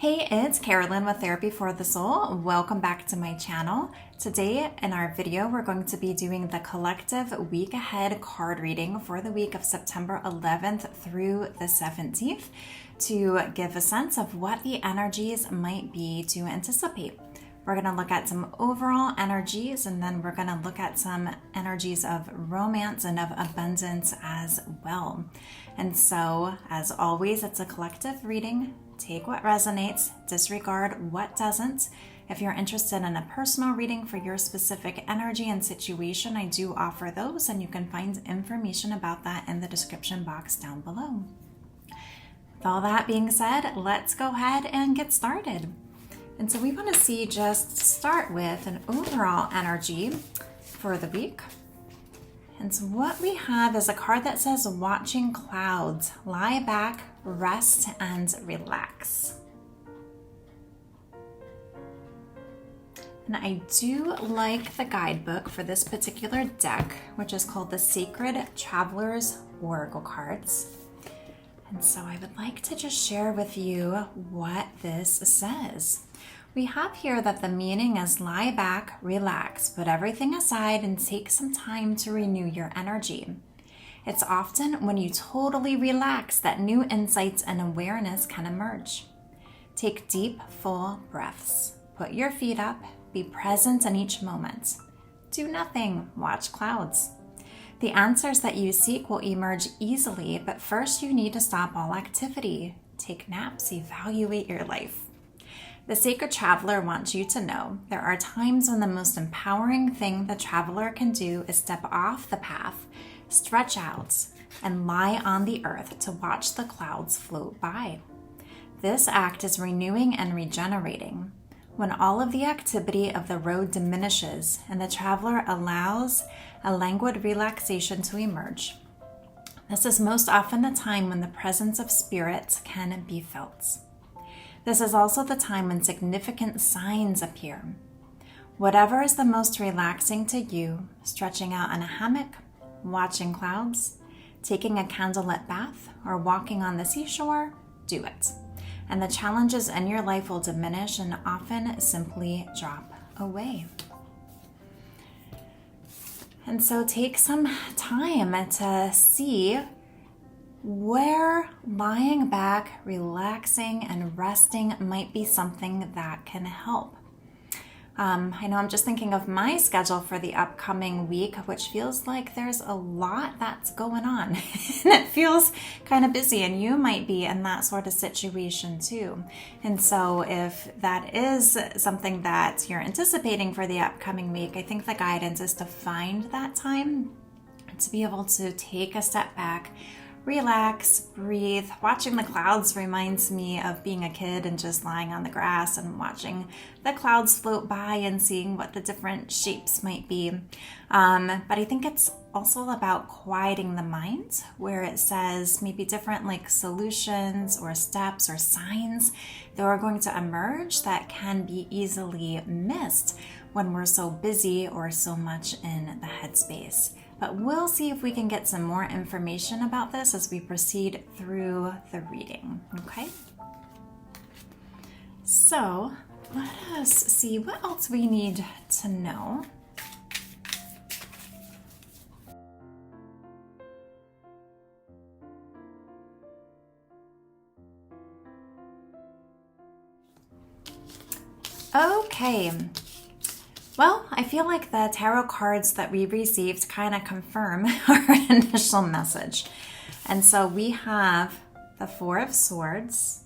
Hey, it's Carolyn with Therapy for the Soul. Welcome back to my channel. Today in our video, we're going to be doing the collective week ahead card reading for the week of September 11th through the 17th to give a sense of what the energies might be to anticipate. We're going to look at some overall energies, and then we're going to look at some energies of romance and of abundance as well. And so, as always, it's a collective reading. Take what resonates, disregard what doesn't. If you're interested in a personal reading for your specific energy and situation, I do offer those, and you can find information about that in the description box down below. With all that being said, let's go ahead and get started. And so we want to just start with an overall energy for the week. And so what we have is a card that says watching clouds, lie back, rest, and relax. And I do like the guidebook for this particular deck, which is called the Sacred Traveler's Oracle Cards. And so I would like to just share with you what this says. We have here that the meaning is lie back, relax, put everything aside, and take some time to renew your energy. It's often when you totally relax that new insights and awareness can emerge. Take deep, full breaths. Put your feet up. Be present in each moment. Do nothing. Watch clouds. The answers that you seek will emerge easily, but first you need to stop all activity. Take naps. Evaluate your life. The Sacred Traveler wants you to know there are times when the most empowering thing the traveler can do is step off the path, stretch out, and lie on the earth to watch the clouds float by. This act is renewing and regenerating. When all of the activity of the road diminishes and the traveler allows a languid relaxation to emerge, this is most often the time when the presence of spirit can be felt. This is also the time when significant signs appear. Whatever is the most relaxing to you, stretching out on a hammock, watching clouds, taking a candlelit bath, or walking on the seashore, do it. And the challenges in your life will diminish and often simply drop away. And so take some time to see where lying back, relaxing, and resting might be something that can help. I know I'm just thinking of my schedule for the upcoming week, which feels like there's a lot that's going on. And it feels kind of busy, and you might be in that sort of situation too. And so if that is something that you're anticipating for the upcoming week, I think the guidance is to find that time to be able to take a step back, relax, breathe. Watching the clouds reminds me of being a kid and just lying on the grass and watching the clouds float by and seeing what the different shapes might be. But I think it's also about quieting the mind, where it says maybe different like solutions or steps or signs that are going to emerge that can be easily missed when we're so busy or so much in the headspace. But we'll see if we can get some more information about this as we proceed through the reading, okay? So let us see what else we need to know. Okay. Well, I feel like the tarot cards that we received kind of confirm our initial message. And so we have the Four of Swords.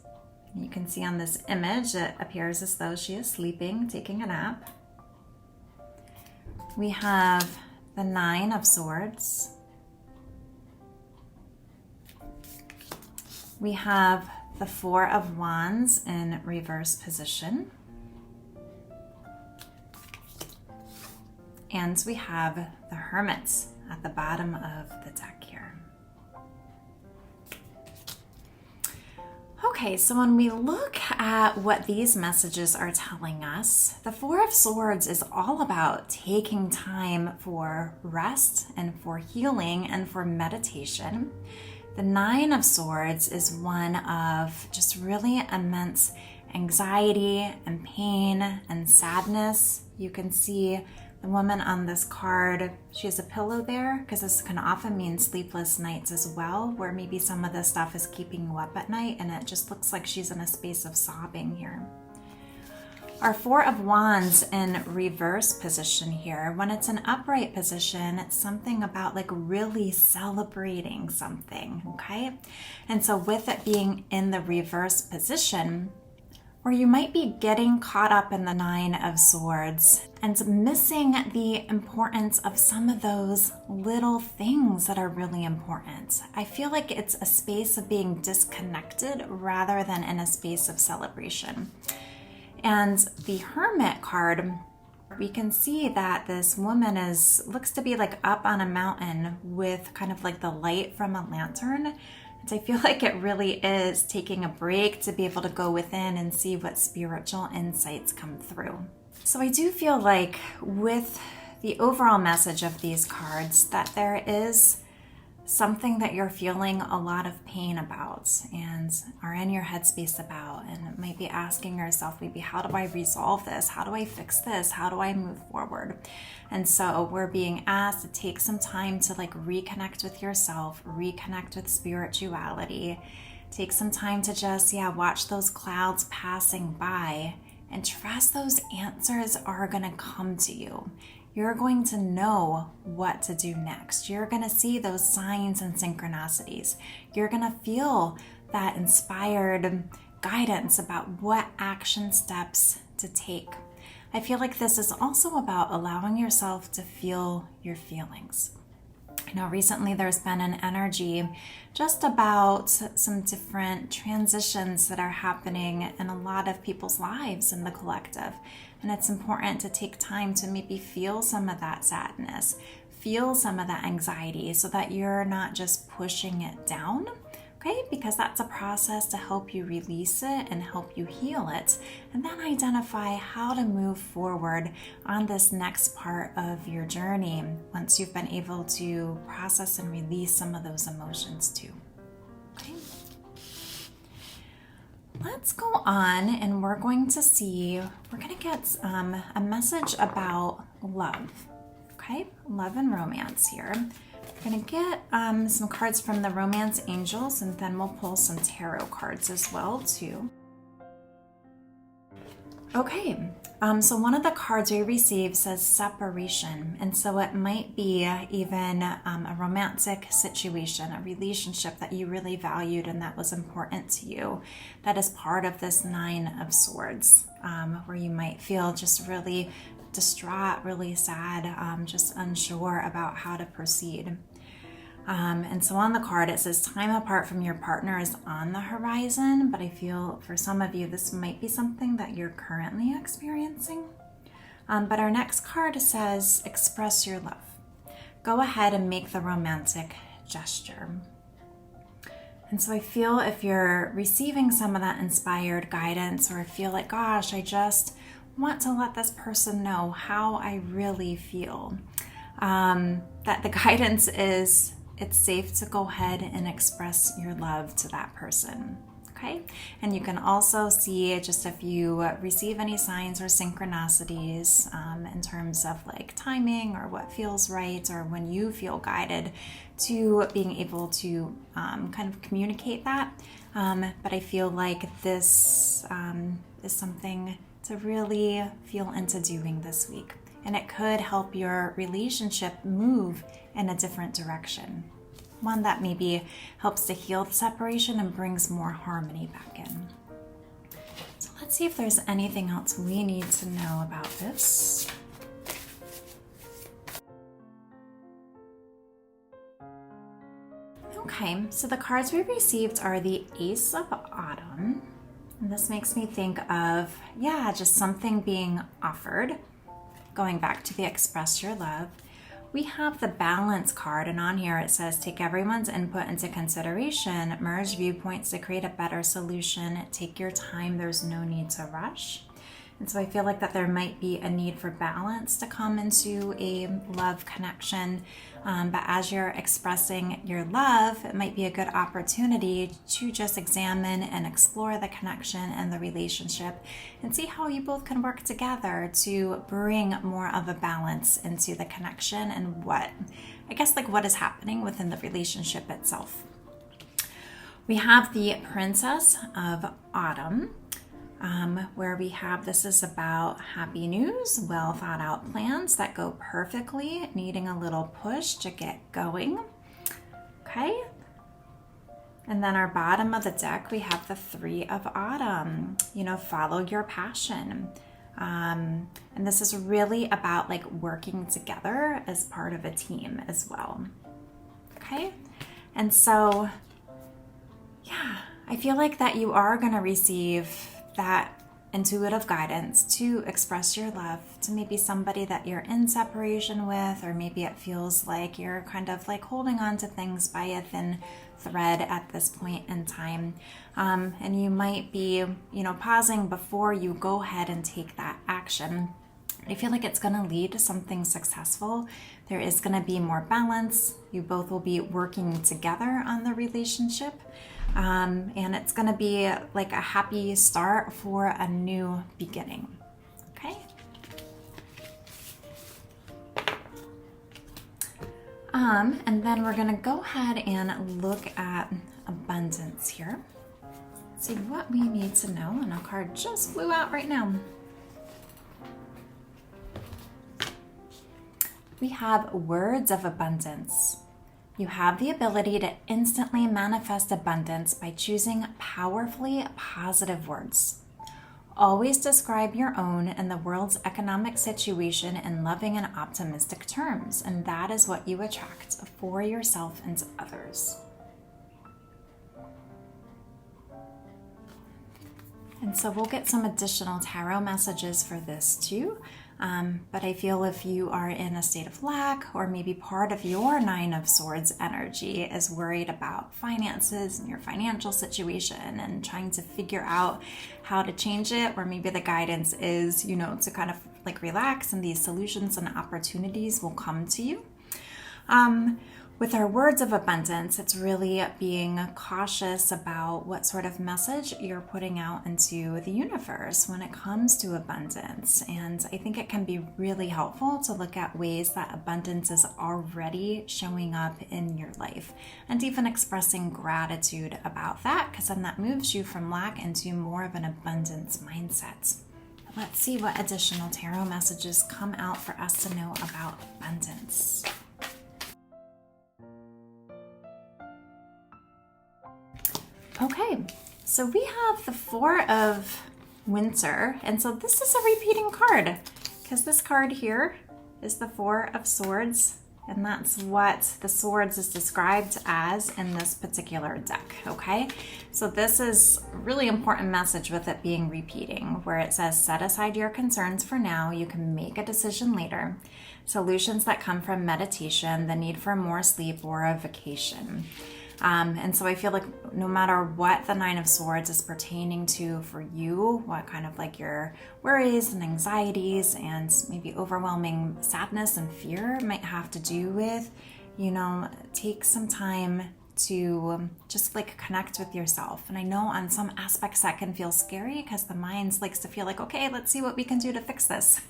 You can see on this image, it appears as though she is sleeping, taking a nap. We have the Nine of Swords. We have the Four of Wands in reverse position. And we have the Hermit at the bottom of the deck here. Okay, so when we look at what these messages are telling us, the Four of Swords is all about taking time for rest and for healing and for meditation. The Nine of Swords is one of just really immense anxiety and pain and sadness. You can see the woman on this card, she has a pillow there because this can often mean sleepless nights as well, where maybe some of this stuff is keeping you up at night and it just looks like she's in a space of sobbing here. Our Four of Wands in reverse position here. When it's an upright position, it's something about like really celebrating something, okay? And so with it being in the reverse position, or you might be getting caught up in the Nine of Swords and missing the importance of some of those little things that are really important. I feel like it's a space of being disconnected rather than in a space of celebration. And the Hermit card, we can see that this woman looks to be like up on a mountain with kind of like the light from a lantern. And I feel like it really is taking a break to be able to go within and see what spiritual insights come through. So I do feel like with the overall message of these cards that there is something that you're feeling a lot of pain about and are in your headspace about, and it might be asking yourself maybe, how do I resolve this? How do I fix this? How do I move forward? And so we're being asked to take some time to like reconnect with yourself, reconnect with spirituality, take some time to just, watch those clouds passing by and trust those answers are gonna come to you. You're going to know what to do next. You're going to see those signs and synchronicities. You're going to feel that inspired guidance about what action steps to take. I feel like this is also about allowing yourself to feel your feelings. I know recently there's been an energy just about some different transitions that are happening in a lot of people's lives in the collective. And it's important to take time to maybe feel some of that sadness, feel some of that anxiety so that you're not just pushing it down, okay? Because that's a process to help you release it and help you heal it. And then identify how to move forward on this next part of your journey once you've been able to process and release some of those emotions too. Okay? Let's go on and we're going to get a message about love, okay? Love and romance here. We're going to get some cards from the Romance Angels, and then we'll pull some tarot cards as well too. Okay, so one of the cards we received says separation, and so it might be even a romantic situation, a relationship that you really valued and that was important to you, that is part of this Nine of Swords, where you might feel just really distraught, really sad, just unsure about how to proceed. And so on the card it says time apart from your partner is on the horizon, but I feel for some of you this might be something that you're currently experiencing. But our next card says express your love. Go ahead and make the romantic gesture. And so I feel if you're receiving some of that inspired guidance, or feel like, gosh, I just want to let this person know how I really feel, that the guidance is it's safe to go ahead and express your love to that person, okay? And you can also see just if you receive any signs or synchronicities in terms of like timing or what feels right, or when you feel guided to being able to kind of communicate that. But I feel like this is something to really feel into doing this week. And it could help your relationship move in a different direction. One that maybe helps to heal the separation and brings more harmony back in. So let's see if there's anything else we need to know about this. Okay, so the cards we received are the Ace of Autumn. And this makes me think of, just something being offered. Going back to the express your love, we have the Balance card, and on here it says take everyone's input into consideration, merge viewpoints to create a better solution, take your time, there's no need to rush. And so I feel like that there might be a need for balance to come into a love connection. But as you're expressing your love, it might be a good opportunity to just examine and explore the connection and the relationship and see how you both can work together to bring more of a balance into the connection and what is happening within the relationship itself. We have the Princess of Autumn. Where we have, this is about happy news, well thought out plans that go perfectly, needing a little push to get going. Okay. And then our bottom of the deck, we have the Three of Autumn, follow your passion. And this is really about like working together as part of a team as well. Okay. And so, yeah, I feel like that you are going to receive that intuitive guidance to express your love to maybe somebody that you're in separation with, or maybe it feels like you're kind of like holding on to things by a thin thread at this point in time. And you might be, pausing before you go ahead and take that action. I feel like it's going to lead to something successful. There is going to be more balance. You both will be working together on the relationship. And it's going to be like a happy start for a new beginning. Okay. And then we're going to go ahead and look at abundance here. See what we need to know. And a card just flew out right now. We have words of abundance. You have the ability to instantly manifest abundance by choosing powerfully positive words. Always describe your own and the world's economic situation in loving and optimistic terms, and that is what you attract for yourself and others. And so we'll get some additional tarot messages for this too. But I feel if you are in a state of lack, or maybe part of your Nine of Swords energy is worried about finances and your financial situation and trying to figure out how to change it, or maybe the guidance is, to kind of like relax and these solutions and opportunities will come to you. With our words of abundance, it's really being cautious about what sort of message you're putting out into the universe when it comes to abundance. And I think it can be really helpful to look at ways that abundance is already showing up in your life, and even expressing gratitude about that, because then that moves you from lack into more of an abundance mindset. Let's see what additional tarot messages come out for us to know about abundance. Okay, so we have the Four of Winter, and so this is a repeating card, because this card here is the Four of Swords, and that's what the swords is described as in this particular deck, okay? So this is a really important message with it being repeating, where it says, set aside your concerns for now, you can make a decision later. Solutions that come from meditation, the need for more sleep, or a vacation. And so I feel like no matter what the Nine of Swords is pertaining to for you, what kind of like your worries and anxieties and maybe overwhelming sadness and fear might have to do with, take some time to just like connect with yourself. And I know on some aspects that can feel scary because the mind likes to feel like, okay, let's see what we can do to fix this,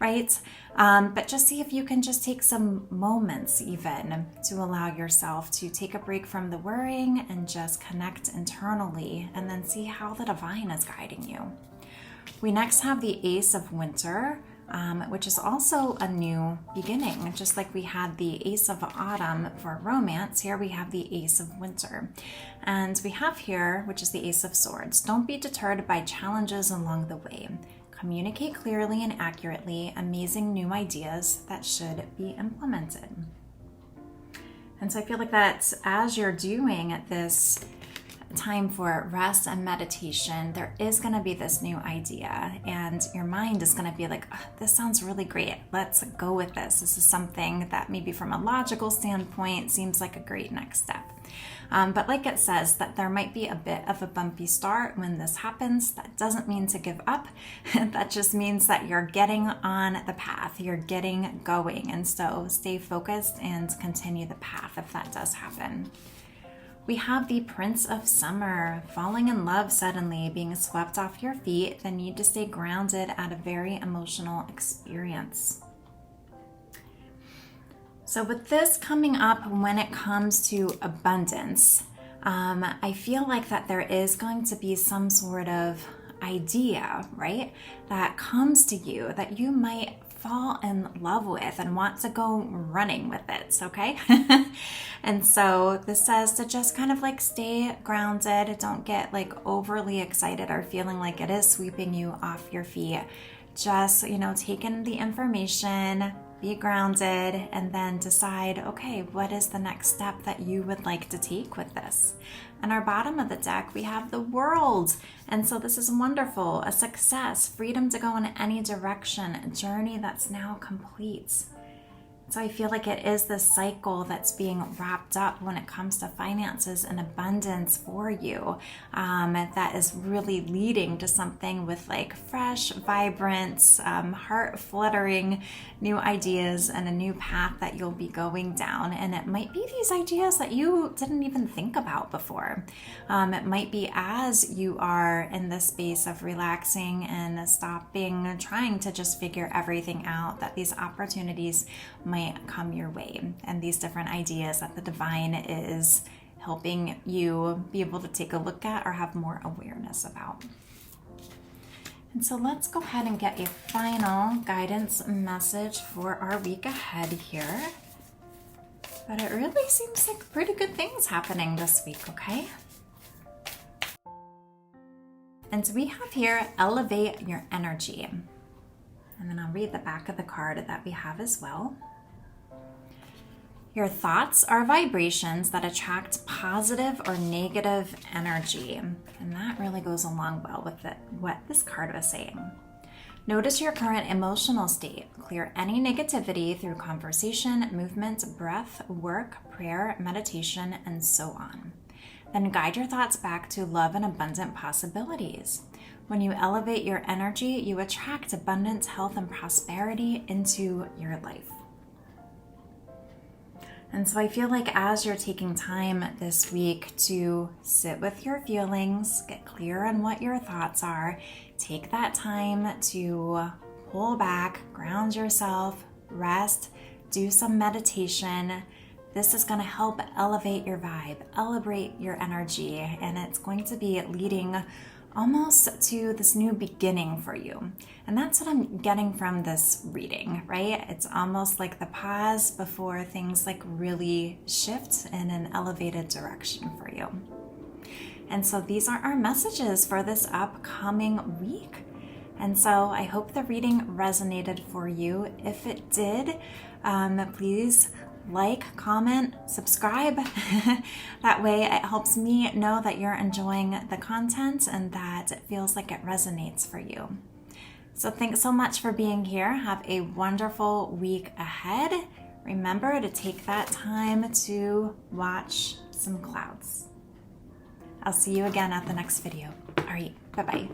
right? But just see if you can just take some moments even to allow yourself to take a break from the worrying and just connect internally, and then see how the divine is guiding you. We next have the Ace of Winter, which is also a new beginning. Just like we had the Ace of Autumn for romance, here we have the Ace of Winter. And we have here, which is the Ace of Swords. Don't be deterred by challenges along the way. Communicate clearly and accurately, amazing new ideas that should be implemented. And so I feel like that as you're doing this time for rest and meditation, there is going to be this new idea, and your mind is going to be like, oh, this sounds really great. Let's go with this. This is something that maybe from a logical standpoint seems like a great next step. But like it says, that there might be a bit of a bumpy start when this happens. That doesn't mean to give up. That just means that you're getting on the path. You're getting going. And so stay focused and continue the path if that does happen. We have the Prince of Summer, falling in love suddenly, being swept off your feet, the need to stay grounded at a very emotional experience. So with this coming up when it comes to abundance, I feel like that there is going to be some sort of idea, right, that comes to you that you might fall in love with and want to go running with it, okay? And so this says to just kind of like stay grounded. Don't get like overly excited or feeling like it is sweeping you off your feet. Just, take in the information, be grounded, and then decide, okay, what is the next step that you would like to take with this? On our bottom of the deck, we have the World. And so this is wonderful, a success, freedom to go in any direction, a journey that's now complete. So I feel like it is this cycle that's being wrapped up when it comes to finances and abundance for you, that is really leading to something with like fresh, vibrant, heart-fluttering new ideas and a new path that you'll be going down. And it might be these ideas that you didn't even think about before. It might be as you are in this space of relaxing and stopping, trying to just figure everything out, that these opportunities might come your way, and these different ideas that the divine is helping you be able to take a look at or have more awareness about. And so let's go ahead and get a final guidance message for our week ahead here. But it really seems like pretty good things happening this week, okay? And so we have here, elevate your energy. And then I'll read the back of the card that we have as well. Your thoughts are vibrations that attract positive or negative energy. And that really goes along well with what this card was saying. Notice your current emotional state. Clear any negativity through conversation, movement, breath, work, prayer, meditation, and so on. Then guide your thoughts back to love and abundant possibilities. When you elevate your energy, you attract abundance, health, and prosperity into your life. And so I feel like as you're taking time this week to sit with your feelings, get clear on what your thoughts are, take that time to pull back, ground yourself, rest, do some meditation. This is going to help elevate your vibe, elevate your energy, and it's going to be leading almost to this new beginning for you. And that's what I'm getting from this reading, right? It's almost like the pause before things like really shift in an elevated direction for you. And so these are our messages for this upcoming week. And so I hope the reading resonated for you. If it did, please like, comment, subscribe. That way it helps me know that you're enjoying the content and that it feels like it resonates for you. So thanks so much for being here. Have a wonderful week ahead. Remember to take that time to watch some clouds. I'll see you again at the next video. All right, bye-bye.